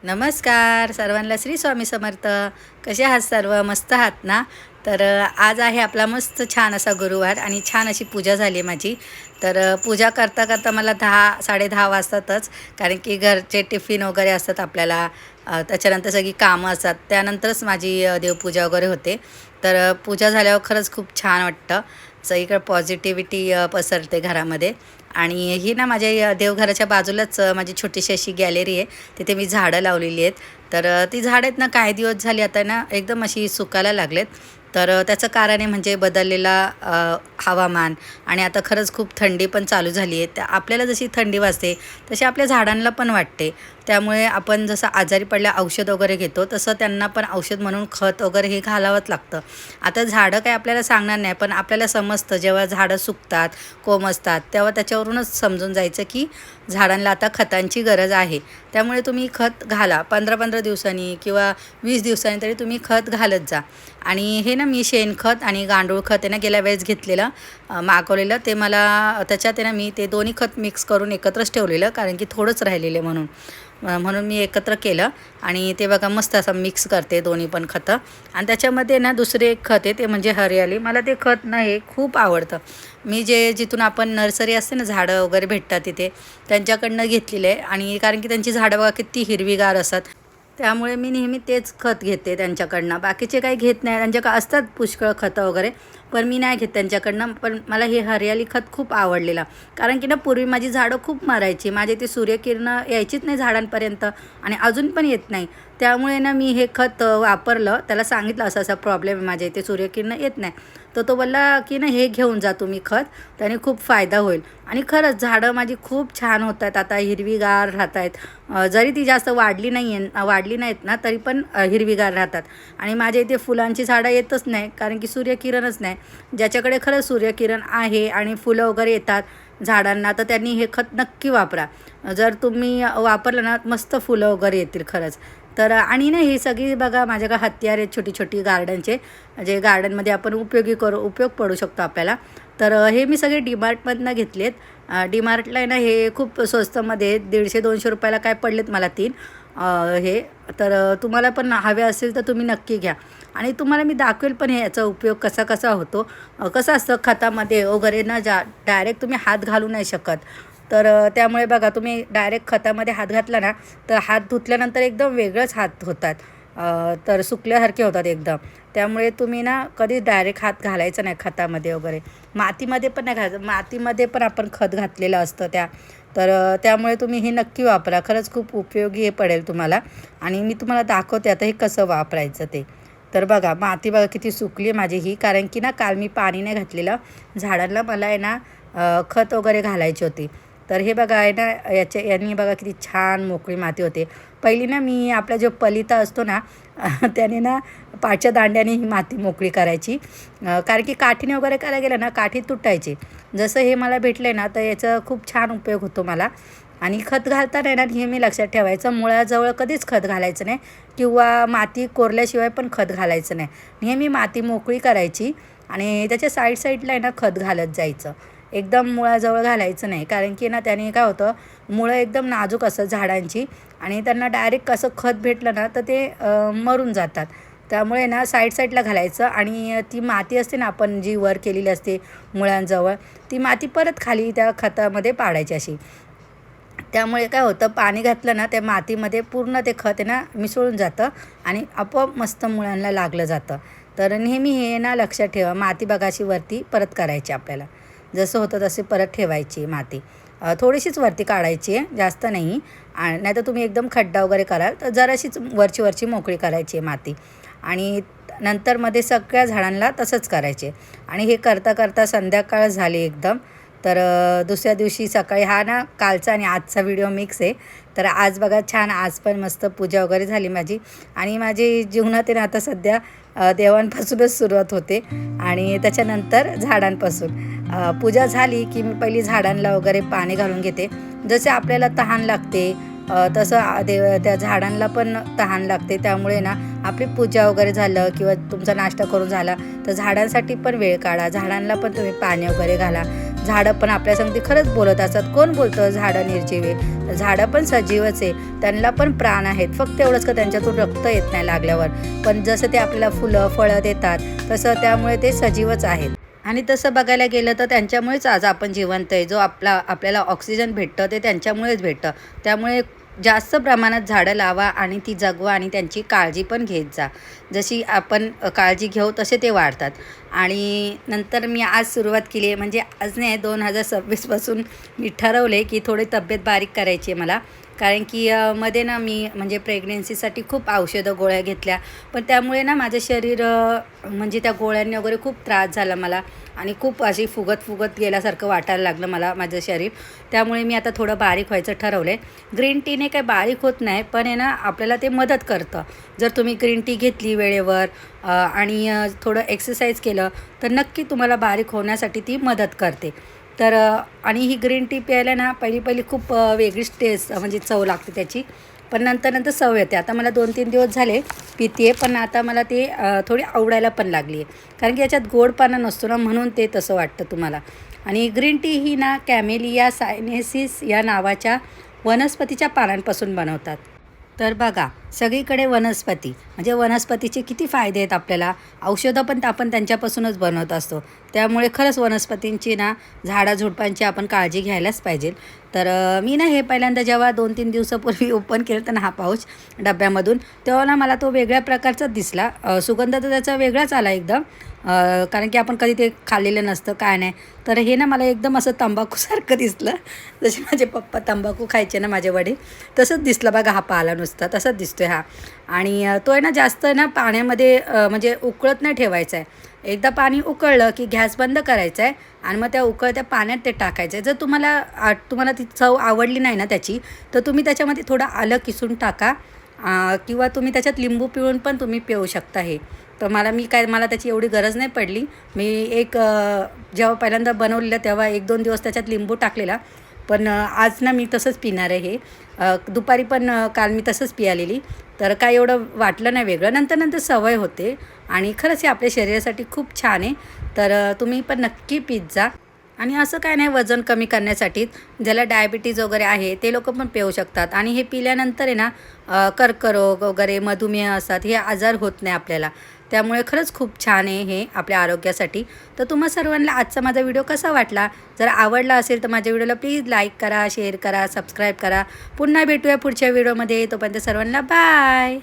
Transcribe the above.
नमस्कार सर्वांना, श्री स्वामी समर्थ. कसे आहात सर्व? मस्त आहात ना? तर आज आहे आपला मस्त छान असा गुरुवार आणि छान अशी पूजा झाली माझी. तर पूजा करता करता मला 10-10:30 वाजतातच, कारण की घरचे टिफिन वगैरे असतात आपल्याला. त्याच्यानंतर सगळी कामं असतात, त्यानंतरच माझी देवपूजा वगैरे होते. तर पूजा झाल्यावर खरंच खूप छान वाटतं. सगळीकडे पॉझिटिव्हिटी पसरते घरामध्ये. आणि ही ना माझ्या देवघराच्या बाजूलाच माझी छोटीशी अशी गॅलरी आहे. तिथे मी झाडं लावलेली आहेत. तर ती झाडं आहेत ना, काही दिवस झाली आता ना एकदम अशी सुकायला लागलेत. तर त्याचं कारण आहे म्हणजे बदललेला हवामान. आणि आता खरंच खूप थंडी पण चालू झाली आहे. त्या आपल्याला जशी थंडी वाजते तशी आपल्या झाडांना पण वाटते. त्यामुळे आपण जसं आजारी पडल्या औषध वगैरे घेतो, तसं त्यांना पण औषध म्हणून खत वगैरे हे घालावंच लागतं. आता झाडं काय आपल्याला सांगणार नाही, पण आपल्याला समजतं जेव्हा झाडं सुकतात, कोमेजतात, तेव्हा त्याच्यावरूनच समजून जायचं की झाडांना आता खतांची गरज आहे. त्यामुळे तुम्ही खत घाला 15-15 दिवसांनी किंवा 20 दिवसांनी, तरी तुम्ही खत घालत जा. आणि हे ना मी शेणखत आणि गांडूळ खत आहे ना गेल्या वेळेस घेतलेलं, मागवलेलं, ते मला त्याच्यात आहे ना मी ते दोन्ही खत मिक्स करून एकत्रच ठेवलेलं, कारण की थोडंच राहिलेलं म्हणून मी एकत्र केलं. आणि ते बघा मस्त असं मिक्स करते दोन्ही पण खतं. आणि त्याच्यामध्ये ना दुसरे एक खत आहे, ते म्हणजे हरियाली. मला ते खत ना हे खूप आवडतं. मी जिथून आपण नर्सरी असते ना, झाडं वगैरे भेटतात तिथे, त्यांच्याकडनं घेतलेलं आहे. आणि कारण की त्यांची झाडं बघा किती हिरवीगार असतात, त्यामुळे मी नेहमी तेच खत घेते त्यांच्याकडनं. बाकीचे काही घेत नाही, त्यांच्याकडे असतात पुष्कळ खतं वगैरे, पण मी नाही घेत त्यांच्याकडनं. पण मला हे हरियाली खत खूप आवडलेलं, कारण की ना पूर्वी माझी झाडं खूप मरायची. माझे ते सूर्यकिरणं यायचीच नाही झाडांपर्यंत, आणि अजून पण येत नाही. त्यामुळे ना मी हे खत वापरलं. त्याला सांगितलं असं असा प्रॉब्लेम आहे माझ्या इथे, सूर्यकिरणं येत नाही. तर तो बोलला की ना हे घेऊन जा तुम्ही खत, त्याने खूप फायदा होईल. आणि खरंच झाडं माझी खूप छान होत आहेत, आता हिरवीगार राहत आहेत. जरी ती जास्त वाढली नाहीत ना, तरी पण हिरवीगार राहतात. आणि माझ्या इथे फुलांची झाडं येतच नाही, कारण की सूर्यकिरणच नाही. ज्याच्याकडे खरंच सूर्यकिरण आहे आणि फुलं वगैरे येतात झाडांना, तर त्यांनी हे खत नक्की वापरा. जर तुम्ही वापरलं ना, मस्त फुलं वगैरे येतील खरंच. तर आणि ना ही सगळी बघा माझ्याकडे हत्यार आहेत छोटी छोटी गार्डनचे, जे गार्डनमध्ये आपण उपयोग पडू शकतो आपल्याला. तर हे मी सगळे डीमार्टमधनं घेतलेत. डीमार्टला आहे ना हे खूप स्वस्तमध्ये 150-200 रुपयाला काय पडलेत मला 3 हे. तर तुम्हाला पण हवे असेल तर तुम्ही नक्की घ्या. आणि तुम्हाला मी दाखवेल पण हे याचा उपयोग कसा कसा होतो. कसं असतं खतामध्ये वगैरे ना, डायरेक्ट तुम्ही हात घालू नाही शकत. तर त्यामुळे बघा तुम्ही डायरेक्ट खतामध्ये हात घातला ना, तर हात धुतल्यानंतर एकदम वेगळंच हात होतात. तर सुकल्यासारखे होतात एकदम. त्यामुळे तुम्ही ना कधीच डायरेक्ट हात घालायचा नाही खतामध्ये वगैरे. मातीमध्ये पण नाही घालायचं, मातीमध्ये पण आपण खत घातलेलं असतं त्या. तर त्यामुळे तुम्ही हे नक्की वापरा, खरंच खूप उपयोगी हे पडेल तुम्हाला. आणि मी तुम्हाला दाखवते आता हे कसं वापरायचं ते. तर बघा माती बघा किती सुकली आहे माझी ही, कारण की ना काल मी पाणी नाही घातलेलं झाडांना. मला आहे ना खत वगैरे घालायची होती. तर हे बघा आहे ना, यांनी बघा किती छान मोकळी माती होते. पहिली ना मी आपला जो पलिता असतो ना त्याने ना पाचच्या दांड्याने ही माती मोकळी करायची, कारण की काठीने वगैरे करायला गेलं ना काठी तुटायची. जसं हे मला भेटलं आहे ना, तर याचा खूप छान उपयोग होतो मला. आणि खत घालताना ना नेहमी लक्षात ठेवायचं, मुळाजवळ कधीच खत घालायचं नाही, किंवा माती कोरल्याशिवाय पण खत घालायचं नाही. नेहमी माती मोकळी करायची आणि त्याच्या साईडला आहे ना खत घालत जायचं. एकदम मुळाजवळ घालायचं नाही, कारण की ना त्याने काय होतं, मुळं एकदम नाजूक असतात झाडांची, आणि त्यांना डायरेक्ट असं खत भेटलं ना तर ते मरून जातात. त्यामुळे ना साईडला घालायचं. आणि ती माती असते ना आपण जी वर केलेली असते मुळांजवळ, ती माती परत खाली त्या खतामध्ये पाडायची अशी. त्यामुळे काय होतं, पाणी घातलं ना त्या मातीमध्ये पूर्ण ते खत आहे ना मिसळून जातं, आणि आपोआप मस्त मुळांना लागलं जातं. तर नेहमी हे ना लक्षात ठेवा, माती बघाशी वरती परत करायची आपल्याला. जसं होतं तसे परत ठेवायची माती. थोडीशीच वरती काढायची आहे, जास्त नाही. नाहीतर तुम्ही एकदम खड्डा वगैरे कराल तर जराशीच वरची मोकळी करायची आहे माती. आणि नंतर मध्ये सगळ्या झाडांना तसंच करायचे. आणि हे करता करता संध्याकाळ झाली एकदम. तर दुसऱ्या दिवशी सकाळी, हा ना कालचा आणि आजचा व्हिडिओ मिक्स आहे. तर आज बघा छान, आज पण मस्त पूजा वगैरे झाली माझी. आणि माझी जीवनात आहे ना आता सध्या देवांपासूनच सुरुवात होते, आणि त्याच्यानंतर झाडांपासून. पूजा झाली की मी पहिली झाडांना वगैरे पाणी घालून घेते. जसे आपल्याला तहान लागते तसं त्या झाडांना पण तहान लागते. त्यामुळे ना आपली पूजा वगैरे झालं किंवा तुमचा नाश्ता करून झाला तर झाडांसाठी पण वेळ काढा, झाडांना पण तुम्ही पाणी वगैरे घाला. झाडं पण आपल्यासंगती खरंच बोलत असतात. कोण बोलतं झाडं निर्जीव आहे? झाडं पण सजीवच आहे, त्यांना पण प्राण आहेत. फक्त एवढंच का त्यांच्यातून रक्त येत नाही लागल्यावर, पण जसं ते आपल्याला फुलं फळं देतात तसं त्यामुळे ते सजीवच आहेत. आणि तसं बघायला गेलं तर त्यांच्यामुळेच आज आपण जिवंत आहे. जो आपल्याला ऑक्सिजन भेटतं ते त्यांच्यामुळेच भेटतं. त्यामुळे जास्त प्रमाणात झाडं लावा आणि ती जगवा आणि त्यांची काळजी पण घेत जा. जशी आपण काळजी घेऊ तसे ते वाढतात. आणि नंतर मी आज सुरुवात केली आहे, म्हणजे आज नाही 2026पासून मी ठरवले की थोडी तब्येत बारीक करायची आहे मला. कारण की मध्ये ना मी म्हणजे प्रेग्नेन्सीसाठी खूप औषधं गोळ्या घेतल्या, पण त्यामुळे ना माझं शरीर म्हणजे त्या गोळ्यांनी वगैरे खूप त्रास झाला मला आणि खूप अशी फुगत गेल्यासारखं वाटायला लागलं मला माझं शरीर. त्यामुळे मी आता थोडं बारीक व्हायचं ठरवलं आहे. ग्रीन टीने काही बारीक होत नाही, पण आहे ना आपल्याला ते मदत करतं. जर तुम्ही ग्रीन टी घेतली वेळेवर आणि थोडं एक्सरसाइज केलं तर नक्की तुम्हाला बारीक होण्यासाठी ती मदत करते. तर आणि ही ग्रीन टी प्यायला ना पहिली खूप वेगळीच टेस्ट म्हणजे चव लागते त्याची, पण नंतर सवय येते. आता मला 2-3 दिवस झाले पिते आहे, पण आता मला ते थोडी आवडायला पण लागली आहे. कारण की याच्यात गोडपणा नसतो ना, म्हणून ते तसं वाटतं तुम्हाला. आणि ग्रीन टी ही ना कॅमेलिया सायनेसिस या नावाच्या वनस्पतीच्या पानांपासून बनवतात. तर बघा, सगळीकडे वनस्पती म्हणजे वनस्पतीचे किती फायदे आहेत आपल्याला. औषधं पण आपण त्यांच्यापासूनच बनवत असतो. त्यामुळे खरंच वनस्पतींची ना झाडाझुडपांची आपण काळजी घ्यायलाच पाहिजे. तर मी ना हे पहिल्यांदा जेव्हा 2-3 दिवसापूर्वी ओपन केलं तर ना हा पाऊच डब्यामधून, तेव्हा ना मला तो वेगळ्या प्रकारचाच दिसला. सुगंध तर त्याचा वेगळाच आला एकदम. कारण की आपण कधी ते खाल्लेलं नसतं काय नाही. तर हे ना मला एकदम असं तंबाखूसारखं दिसलं. जसे माझे पप्पा तंबाखू खायचे ना माझे वडील, तसंच दिसलं बघा हा पाला नुसता तसंच दिसतो आहे हा. आणि तो आहे ना जास्त ना पाण्यामध्ये म्हणजे उकळत नाही ठेवायचा आहे. एकदा पाणी उकळलं की गॅस बंद करायचा आहे आणि मग त्या उकळत्या पाण्यात ते टाकायचं आहे. जर तुम्हाला ती चव आवडली नाही ना त्याची, तर तुम्ही त्याच्यामध्ये थोडं आलं किसून टाका किंवा तुम्ही त्याच्यात लिंबू पिळून पण तुम्ही पिऊ शकता हे. तर मला त्याची एवढी गरज नाही पडली. मी जेव्हा पहिल्यांदा बनवलेलं तेव्हा 1-2 दिवस त्याच्यात लिंबू टाकलेला. पण आज ना मी तसंच पिणार आहे हे. दुपारी पण काल मी तसंच पियालेली. तर काय एवढं वाटलं नाही वेगळं. नंतर सवय होते आणि खरंच हे आपल्या शरीरासाठी खूप छान आहे. तर तुम्ही पण नक्की पीत जा. आणि असं काय नाही, वजन कमी करण्यासाठी ज्याला डायबिटीज वगैरे आहे ते लोकं पण पिऊ शकतात. आणि हे पिल्यानंतर आहे ना कर्करोग वगैरे मधुमेह असतात हे आजार होत नाही आपल्याला. त्यामुळे खरंच खूप छान आहे हे आपल्या आरोग्यासाठी. तर तुम्हा सर्वांना आजचा माझा व्हिडिओ कसा वाटला? जर आवडला असेल तर माझ्या व्हिडिओला प्लीज लाईक करा, शेअर करा, सबस्क्राईब करा. पुन्हा भेटूया पुढच्या व्हिडिओमध्ये. तोपर्यंत सर्वांना बाय.